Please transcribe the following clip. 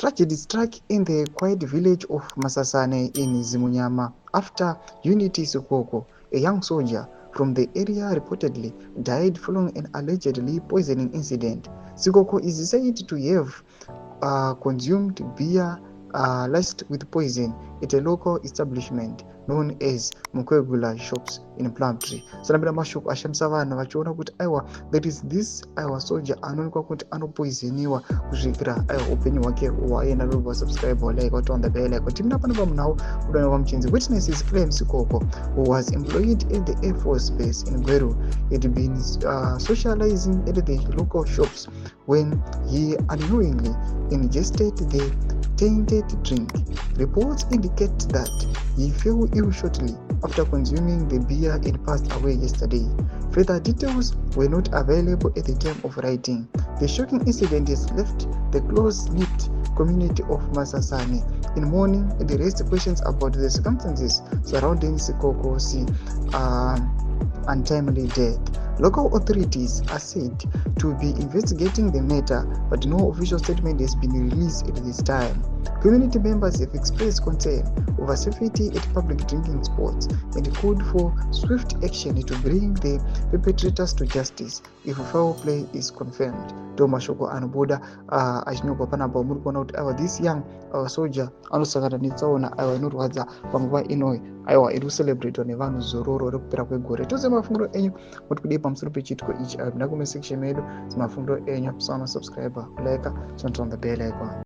Tragedy struck in the quiet village of Masasane in Zimunyama after Unity Sikoko, a young soldier from the area, reportedly died following an allegedly poisoning incident. Sikoko is said to have consumed beer laced with poison at a local establishment known as Mukwegula shops in Plumtree. Sanabira mashoko ashamisa vanhu vachiona kuti aiwa that is this aiwa soldier anoonekwa kuti anopoisoniwa kusvikira aiwa upenyu hwake hwaenda rova. Subscribe or like on the bell icon. Timina pano pamunhau kudana kwamuchinzi. Witnesses claim Sikoko, who was employed at the Air Force Base in Gweru, had been socializing at the local shops when he unknowingly ingested the tainted drink. Reports indicate that he fell ill shortly after consuming the beer and passed away yesterday. Further details were not available at the time of writing. The shocking incident has left the close-knit community of Masasane in mourning and raised questions about the circumstances surrounding Sikoko's untimely death. Local authorities are said to be investigating the matter, but no official statement has been released at this time. Community members have expressed concern over safety at public drinking spots and called for swift action to bring the perpetrators to justice if foul play is confirmed. Mashoko anobuda achinogwa panapa muri kuona kuti aiwa this young soldier anosangana netsaona aiwa inorwadza panguva inoyi aiwa iri kucelebratewa nevanhu zororo rekupera kwegore. Tose mafungiro enyu kuti kudii pamusoro pechitiko ichi. Ndakuma section medu mafungiro enyu. Subscribe, like, turn on the bell icon.